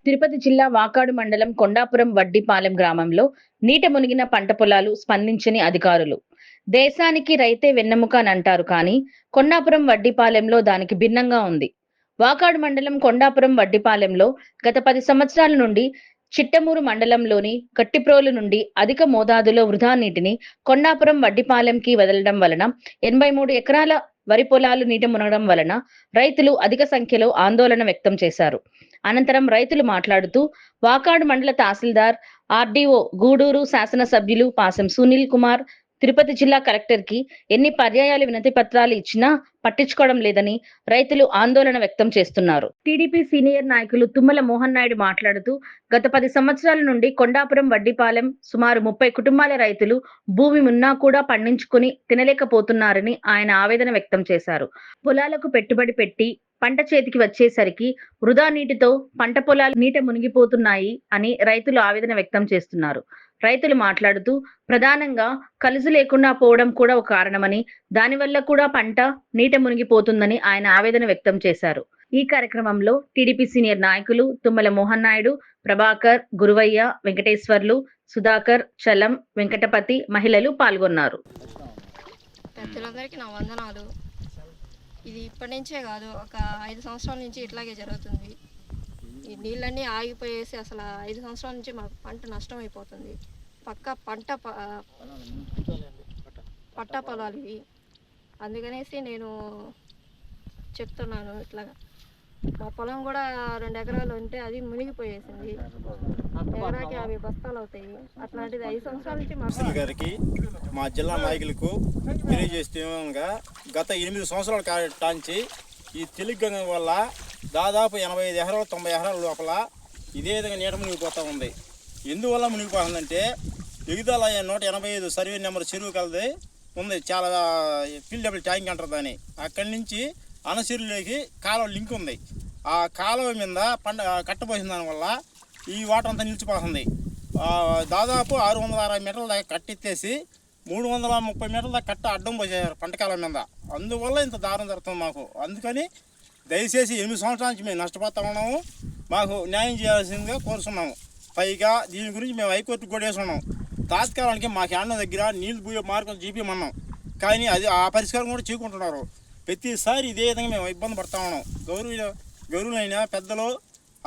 తిరుపతి జిల్లా వాకాడు మండలం కొండాపురం వడ్డిపాలెం గ్రామంలో నీట మునిగిన పంట పొలాలు స్పందించని అధికారులు. దేశానికి రైతే వెన్నెముక అని అంటారు కానీ కొండాపురం వడ్డిపాలెంలో దానికి భిన్నంగా ఉంది. వాకాడు మండలం కొండాపురం వడ్డిపాలెంలో గత 10 సంవత్సరాల నుండి చిట్టమూరు మండలంలోని కట్టిప్రోలు నుండి అధిక మోతాదులో వృధా నీటిని కొండాపురం వడ్డిపాలెంకి వదలడం వలన 83 ఎకరాల వరి పొలాలు నీట మునగడం వలన రైతులు అధిక సంఖ్యలో ఆందోళన వ్యక్తం చేశారు. అనంతరం రైతులు మాట్లాడుతూ వాకాడు మండల తహసీల్దార్, ఆర్డీఓ, గూడూరు శాసనసభ్యులు పాసం సునీల్ కుమార్, తిరుపతి జిల్లా కలెక్టర్కి ఎన్ని పర్యాయాలు వినతి పత్రాలు ఇచ్చినా పట్టించుకోవడం లేదని రైతులు ఆందోళన వ్యక్తం చేస్తున్నారు. టీడీపీ సీనియర్ నాయకులు తుమ్మల మోహన్ నాయుడు మాట్లాడుతూ గత 10 సంవత్సరాల నుండి కొండాపురం వడ్డిపాలెం సుమారు 30 కుటుంబాల రైతులు భూమి ఉన్నా కూడా పండించుకుని తినలేకపోతున్నారని ఆయన ఆవేదన వ్యక్తం చేశారు. పొలాలకు పెట్టుబడి పెట్టి పంట చేతికి వచ్చేసరికి వృధా నీటితో పంట పొలాలు నీట మునిగిపోతున్నాయి అని రైతులు ఆవేదన వ్యక్తం చేస్తున్నారు. రైతులు మాట్లాడుతూ ప్రధానంగా కలుసు లేకుండా పోవడం కూడా ఒక కారణమని, దానివల్ల కూడా పంట నీట మునిగిపోతుందని ఆయన ఆవేదన వ్యక్తం చేశారు. ఈ కార్యక్రమంలో టీడీపీ సీనియర్ నాయకులు తుమ్మల మోహన్ నాయుడు, ప్రభాకర్, గురువయ్య, వెంకటేశ్వర్లు, సుధాకర్, చలం, వెంకటపతి, మహిళలు పాల్గొన్నారు. పెద్దలందరికీ నా వందనాలు. ఇది ఇప్పటి నుంచే కాదు, ఒక 5 సంవత్సరాల నుంచి ఇట్లాగే జరుగుతుంది. ఈ నీళ్ళన్నీ ఆగిపోయేసి అసలు 5 సంవత్సరాల నుంచి మాకు పంట నష్టం అయిపోతుంది. పక్క పట్టా పొలాలు ఇవి. అందుకనేసి నేను చెప్తున్నాను, ఇట్లాగా మా పొలం కూడా 2 ఎకరాలు ఉంటే అది మునిగిపోయేసింది. ఎకరాకి 50 బస్తాలు అవుతాయి. అట్లాంటిది 5 సంవత్సరాల నుంచి మా గారికి, మా జిల్లా నాయకులకు తెలియజేస్తే గత 8 సంవత్సరాల కాంచి ఈ తెలుగు వల్ల దాదాపు 85 ఎకరాలు 90 ఎకరాల లోపల ఇదే విధంగా నీట మునిగిపోతూ ఉంది. ఎందువల్ల మునిగిపోతుందంటే ఎగుదల 185 సర్వే నెంబర్ చెరువు కలది ఉంది, చాలా ఫిల్డబుల్ ట్యాంక్ అంటారు దాన్ని. అక్కడి నుంచి అనసిరులోకి కాలువ లింక్ ఉంది. ఆ కాలువ మీద కట్టబోసిన దానివల్ల ఈ వాటర్ అంతా నిలిచిపోతుంది. దాదాపు 660 మీటర్ల దాకా కట్టెత్తేసి 330 మీటర్ల దాకా కట్ట అడ్డం పోసేసారు పంట కాలం మీద. అందువల్ల ఇంత దారుణం జరుగుతుంది మాకు. అందుకని దయచేసి 8 సంవత్సరాల నుంచి మేము నష్టపోతా ఉన్నాము. మాకు న్యాయం చేయాల్సిందిగా కోరుతున్నాము. పైగా దీని గురించి మేము హైకోర్టుకు కూడా వేసుకున్నాం. తాత్కాలానికి మాకు ఆండ దగ్గర నీళ్ళు పోయే మార్గం చూపించమన్నాం, కానీ అది ఆ పరిష్కారం కూడా చూకుంటున్నారు. ప్రతిసారి ఇదే విధంగా మేము ఇబ్బంది పడతా ఉన్నాం. గౌరవులైన పెద్దలు,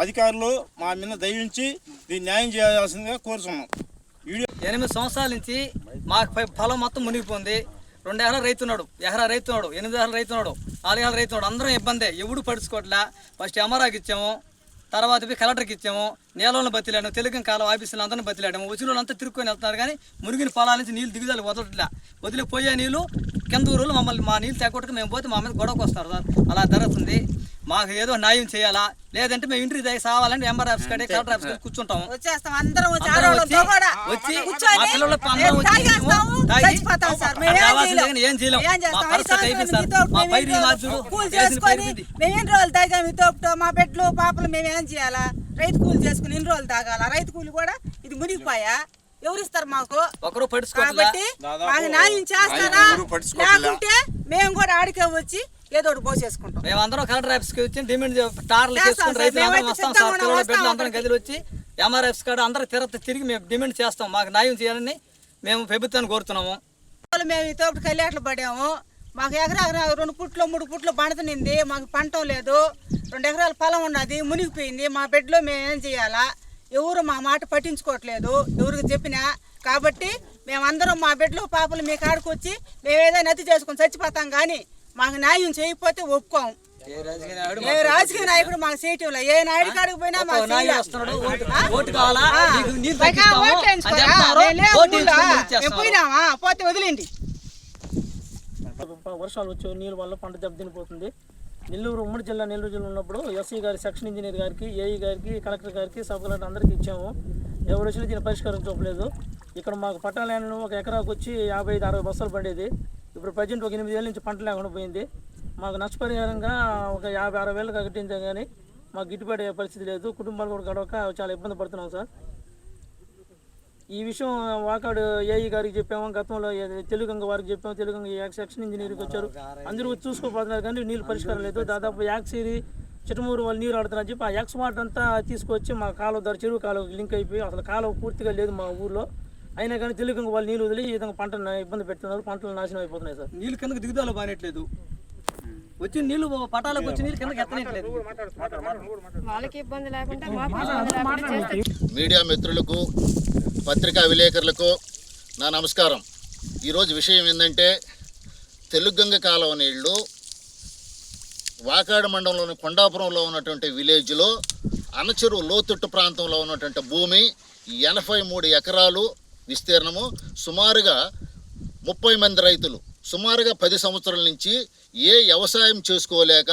అధికారులు మా మీద దయించి దీన్ని న్యాయం చేయాల్సిందిగా కోరుతున్నాం. 8 సంవత్సరాల నుంచి మాకు పొలం మొత్తం మునిగిపోయింది. 2 ఎకరాలు రైతున్నాడు, ఎకరా రైతున్నాడు, 8 ఎకరాలు రైతున్నాడు, 4 ఎకరాలు రైతున్నాడు. అందరం ఇబ్బందే, ఎవడు పడుచుకోవట్లే. ఫస్ట్ ఎంఆర్ఆకి ఇచ్చాము, తర్వాత కలెక్టర్కి ఇచ్చాము, నీళ్ళను బతిలాము, తెలుగు కాలం ఆఫీసులు అందరిని బతిలాము. వచ్చిన వాళ్ళంతా తిరుక్కొని వెళ్తున్నారు, కానీ మునిగిన పొలాల నుంచి నీళ్ళు దిగుదల వదలట్లే. వదిలిపోయే నీళ్ళు కింద ఊరులు మమ్మల్ని మా నీళ్ళు తగ్గొట్టుకు మేము పోతే మా మీద గొడవకు వస్తారు సార్. అలా జరుగుతుంది. మాకు ఏదో న్యాయం చేయాలా, లేదంటే మేము ఇంటికి దగ్గర సావాలంటే ఎంఆర్ ఆఫీస్ కాడే కలెక్టర్ ఆఫీస్ కాడ కూర్చుంటాము. వచ్చి మా పిల్లలు ఏం చేయలేము. మా పరిస్థితి అయిపోయింది సార్. మా పైరు మార్చుడు మా బిడ్డలు పాపలు మేము ఏం చేయాలా? రైతు కూలి చేసుకుని ఇన్ని రోజులు తాగాల. రైతు కూలి కూడా ఇది మునిగిపోయా. ఎవరిస్తారు మాకు? ఒకరు కాబట్టి మాకు న్యాయం చేస్తారా? లేకుంటే మేము కూడా ఆడికే వచ్చి ఏదో ఒకటి పోసేసుకుంటాం. మేమందరం కలెక్టర్ ఆఫీస్కి వచ్చి డిమాండ్ టార్లు చేసుకుని రైతులందరం వస్తాం సార్. బిడ్డలు అందరం గదిలో వచ్చి ఎంఆర్ ఆఫీస్ కాడ అందరూ తిరిగి మేము డిమాండ్ చేస్తాం. మాకు న్యాయం చేయాలని మేము ప్రభుత్వాన్ని కోరుతున్నాము. మేము ఈ తోటి కలియాట్లు పడాము. మాకు ఎకరా 2 ఫుట్లు 3 ఫుట్లు బండతనింది. మాకు పంట లేదు. 2 ఎకరాల పొలం ఉన్నది, మునిగిపోయింది. మా బిడ్డలో మేము ఏం చేయాలా? ఎవరు మా మాట పట్టించుకోవట్లేదు, ఎవరికి చెప్పినా. కాబట్టి మేమందరం మా బిడ్డలు పాపలు మీ కాడికి వచ్చి మేము ఏదైనా నతి చేసుకొని చచ్చిపోతాం, కానీ మాకు న్యాయం చేయకపోతే ఒప్పుకోం. ఏ రాజకీయ నాయకుడు మాకు చేయటంలో, ఏ నాయుడు కాడికి పోయినా పోయినామా పోతే వదిలేండి. వర్షాలు వచ్చే నీళ్ళ వల్ల పంట దెబ్బతినిపోతుంది. నెల్లూరు ఉమ్మడి జిల్లా నెల్లూరు జిల్లా ఉన్నప్పుడు ఎస్సీ గారి, సెక్షన్ ఇంజనీర్ గారికి, ఏఈ గారికి, కలెక్టర్ గారికి, సబ్ కలెక్టర్ అందరికీ ఇచ్చాము. ఎవరు వచ్చినా దీన్ని పరిష్కారం చూపలేదు. ఇక్కడ మాకు పట్టాలను ఒక ఎకరాకు వచ్చి 55-60 బస్తాలు పడేది. ఇప్పుడు ప్రజెంట్ ఒక 8 ఏళ్ళ నుంచి పంట లేకుండా పోయింది. మాకు నష్టపరిహారంగా ఒక 50-60 వేలు కట్టించాం, కానీ మాకు గిట్టుబాటు అయ్యే పరిస్థితి లేదు. కుటుంబాలు కూడా గడవక చాలా ఇబ్బంది పడుతున్నాం సార్. ఈ విషయం వాకాడు ఏఈ గారికి చెప్పాము, గతంలో తెలుగంగ వారికి చెప్పాము, తెలుగంగ సెక్షన్ ఇంజనీర్కి వచ్చారు, అందరూ చూసుకోపోతున్నారు, కానీ నీళ్ళు పరిష్కారం లేదు. దాదాపు యాక్సిరి చిట్టమూరు వాళ్ళు నీరు ఆడుతున్నారని చెప్పి ఆ ఎక్స్ వాటర్ అంతా తీసుకొచ్చి మా కాలువ ద్వారా చెరువు కాలువకి లింక్ అయిపోయి అసలు కాలువ పూర్తిగా లేదు మా ఊర్లో. అయినా కానీ తెలుగు వాళ్ళు నీళ్ళు వదిలి ఈ విధంగా పంటను ఇబ్బంది పెడుతున్నారు, పంటలు నాశనం అయిపోతున్నాయి సార్. నీళ్ళు కిందకి దిగుదల బానేట్లేదు, వచ్చి నీళ్ళు పటాలకు వచ్చి నీళ్ళు కిందకి ఎత్తనేట్లేదు. వాళ్ళకి ఇబ్బంది లేకుండా మాకు ఇబ్బంది లేకుండా చేస్తే మీడియా మిత్రులకు, పత్రికా విలేకరులకు నా నమస్కారం. ఈరోజు విషయం ఏంటంటే తెలుగంగ కాలువ నీళ్లు వాకాడు మండలంలోని కొండాపురంలో ఉన్నటువంటి విలేజ్లో అనచెరువు లోతట్టు ప్రాంతంలో ఉన్నటువంటి భూమి 83 ఎకరాలు విస్తీర్ణము, సుమారుగా 30 మంది రైతులు సుమారుగా 10 సంవత్సరాల నుంచి ఏ వ్యవసాయం చేసుకోలేక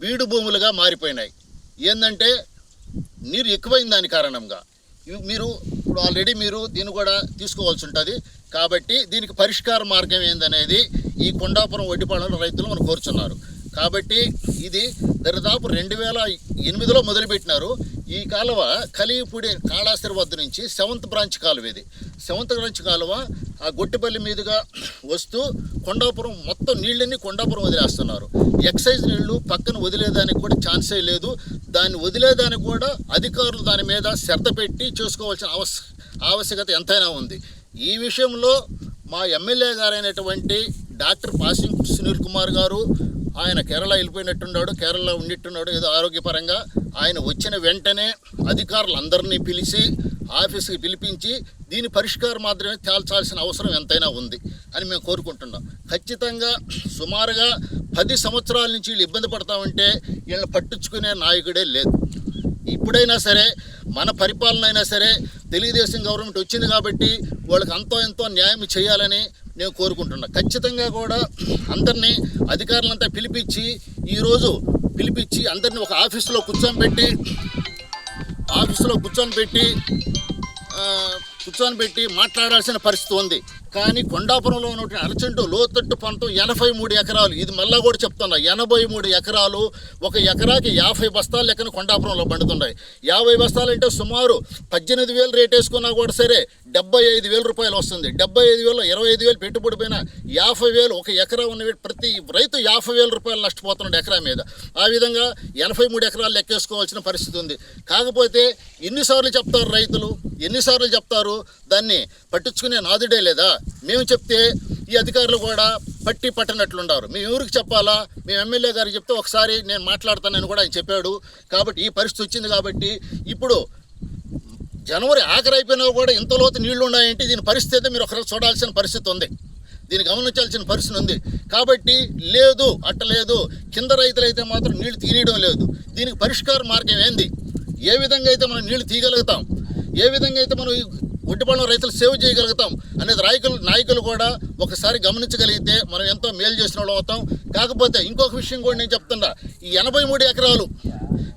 బీడు భూములుగా మారిపోయినాయి. ఏంటంటే నీరు ఎక్కువైన దాని కారణంగా మీరు ఇప్పుడు ఆల్రెడీ మీరు దీన్ని కూడా తీసుకోవాల్సి ఉంటుంది. కాబట్టి దీనికి పరిష్కార మార్గం ఏందనేది ఈ కొండాపురం వడ్డిపాలెం రైతులు మనం కోరుచున్నారు. కాబట్టి ఇది దరిదాపు 2008లో మొదలుపెట్టినారు. ఈ కాలువ కలిపూడి కాళాస్త్రి వద్ద నుంచి 7th బ్రాంచ్ కాలువ, ఇది 7th బ్రాంచ్ కాలువ ఆ గొట్టిపల్లి మీదుగా వస్తూ కొండాపురం మొత్తం నీళ్ళని కొండాపురం వదిలేస్తున్నారు. ఎక్సైజ్ నీళ్లు పక్కన వదిలేదానికి కూడా ఛాన్సే లేదు. దాన్ని వదిలేదానికి కూడా అధికారులు దాని మీద శ్రద్ధ పెట్టి చేసుకోవాల్సిన ఆవశ్యకత ఎంతైనా ఉంది. ఈ విషయంలో మా ఎమ్మెల్యే గారైనటువంటి డాక్టర్ పాసింగ్ సునీల్ కుమార్ గారు, ఆయన కేరళ వెళ్ళిపోయినట్టున్నాడు, కేరళలో ఉండిట్టున్నాడు ఏదో ఆరోగ్యపరంగా. ఆయన వచ్చిన వెంటనే అధికారులందరినీ పిలిచి ఆఫీస్కి పిలిపించి దీని పరిష్కారం మాత్రమే తేల్చాల్సిన అవసరం ఎంతైనా ఉంది అని మేము కోరుకుంటున్నాం. ఖచ్చితంగా సుమారుగా 10 సంవత్సరాల నుంచి వీళ్ళు ఇబ్బంది పడతామంటే వీళ్ళని పట్టించుకునే నాయకుడే లేదు. ఇప్పుడైనా సరే మన పరిపాలన అయినా సరే తెలుగుదేశం గవర్నమెంట్ వచ్చింది కాబట్టి వాళ్ళకి అంతో ఎంతో న్యాయం చేయాలని నేను కోరుకుంటున్నా. ఖచ్చితంగా కూడా అందరినీ అధికారులంతా ఈరోజు పిలిపించి అందరినీ ఒక ఆఫీసులో కూర్చొని పెట్టి మాట్లాడాల్సిన పరిస్థితి ఉంది. కానీ కొండాపురంలో ఉన్నటువంటి అరచెంటు లోతట్టు ప్రాంతం 83 ఎకరాలు, ఇది మళ్ళా కూడా చెప్తున్నా 83 ఎకరాలు, ఒక ఎకరాకి 50 బస్తాలు లెక్కన కొండాపురంలో పండుతున్నాయి. 50 బస్తాలు అంటే సుమారు 18,000 రేట్ వేసుకున్నా కూడా సరే 75,000 రూపాయలు వస్తుంది. 75,000లో 25,000 పెట్టుబడి పైన 50,000, ఒక ఎకరా ఉన్న ప్రతి రైతు 50,000 రూపాయలు నష్టపోతున్నాడు ఎకరా మీద. ఆ విధంగా 83 ఎకరాలు లెక్కేసుకోవాల్సిన పరిస్థితి ఉంది. కాకపోతే ఎన్నిసార్లు చెప్తారు రైతులు, ఎన్నిసార్లు చెప్తారు, దాన్ని పట్టించుకునే నాదుడే లేదా? మేము చెప్తే ఈ అధికారులు కూడా పట్టనట్లున్నారు. మేము ఎవరికి చెప్పాలా? మేము ఎమ్మెల్యే గారికి చెప్తే ఒకసారి నేను మాట్లాడతానని కూడా ఆయన చెప్పాడు. కాబట్టి ఈ పరిస్థితి వచ్చింది. కాబట్టి ఇప్పుడు జనవరి ఆఖరి అయిపోయినా కూడా ఇంత లోతు నీళ్లు ఉన్నాయంటే దీని పరిస్థితి అయితే మీరు ఒకసారి చూడాల్సిన పరిస్థితి ఉంది, దీన్ని గమనించాల్సిన పరిస్థితి ఉంది. కాబట్టి లేదు అట్టలేదు, కింద రైతులైతే మాత్రం నీళ్లు తీయడం లేదు. దీనికి పరిష్కార మార్గం ఏంది? ఏ విధంగా అయితే మనం నీళ్లు తీయగలుగుతాం, ఏ విధంగా అయితే మనం వడ్డిపాలెం రైతులు సేవ్ చేయగలుగుతాం అనేది నాయకులు కూడా ఒకసారి గమనించగలిగితే మనం ఎంతో మేలు చేసిన వాళ్ళు అవుతాం. కాకపోతే ఇంకొక విషయం కూడా నేను చెప్తున్నా, ఈ 83 ఎకరాలు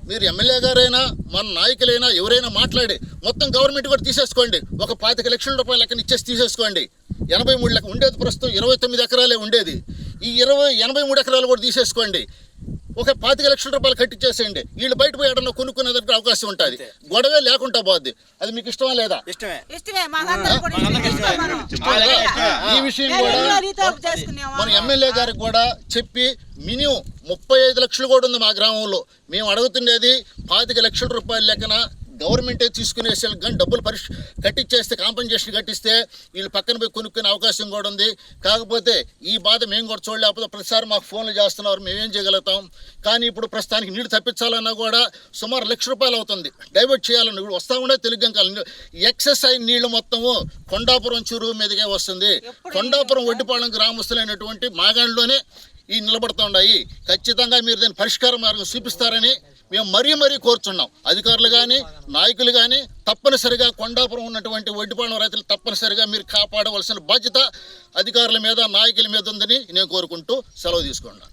మీరు ఎమ్మెల్యే గారైనా మన నాయకులైనా ఎవరైనా మాట్లాడి మొత్తం గవర్నమెంట్ కూడా తీసేసుకోండి. ఒక 25 లక్షల రూపాయల లెక్కన ఇచ్చేసి తీసేసుకోండి. 83 లెక్క ఉండేది, ప్రస్తుతం 29 ఎకరాలే ఉండేది. ఈ 83 ఎకరాలు కూడా తీసేసుకోండి. ఒక 25 లక్షల రూపాయలు కట్టించేసేయండి. వీళ్ళు బయట పోయి ఏడన్నా కొనుక్కునేదానికి అవకాశం ఉంటుంది. గొడవే లేకుండా పోద్ది. అది మీకు ఇష్టమా లేదా? ఇష్టమే. ఈ విషయం కూడా మన ఎమ్మెల్యే గారికి కూడా చెప్పి మినిమం 35 లక్షలు కూడా ఉంది మా గ్రామంలో. మేము అడుగుతుండేది 25 లక్షల రూపాయల లెక్కన గవర్నమెంటే తీసుకునేసారు. కానీ డబ్బులు కట్టించేస్తే, కాంపెన్సేషన్ కట్టిస్తే వీళ్ళు పక్కన పోయి కొనుక్కునే అవకాశం కూడా ఉంది. కాకపోతే ఈ బాధ మేము కూడా చూడలేకపోతే ప్రతిసారి మాకు ఫోన్లు చేస్తున్నారు, మేమేం చేయగలుగుతాం? కానీ ఇప్పుడు ప్రస్తుతానికి నీళ్లు తప్పించాలన్నా కూడా సుమారు 1,00,000 రూపాయలు అవుతుంది. డైవర్ట్ చేయాలన్నా ఇప్పుడు వస్తూ ఉండే తెలుగు ఎక్సెస్ అయిన నీళ్లు మొత్తము కొండాపురం చెరువు మీదకే వస్తుంది. కొండాపురం వడ్డిపాలెం గ్రామస్తులైనటువంటి మాగాణిలోనే ఈ నిలబడుతూ ఉన్నాయి. ఖచ్చితంగా మీరు దాని పరిష్కార మార్గం చూపిస్తారని మేము మరీ కోరుచున్నాం. అధికారులు కానీ నాయకులు కానీ తప్పనిసరిగా కొండాపురం ఉన్నటువంటి వడ్డిపాలెం రైతులు తప్పనిసరిగా మీరు కాపాడవలసిన బాధ్యత అధికారుల మీద, నాయకుల మీద ఉందని నేను కోరుకుంటూ సెలవు తీసుకున్నాను.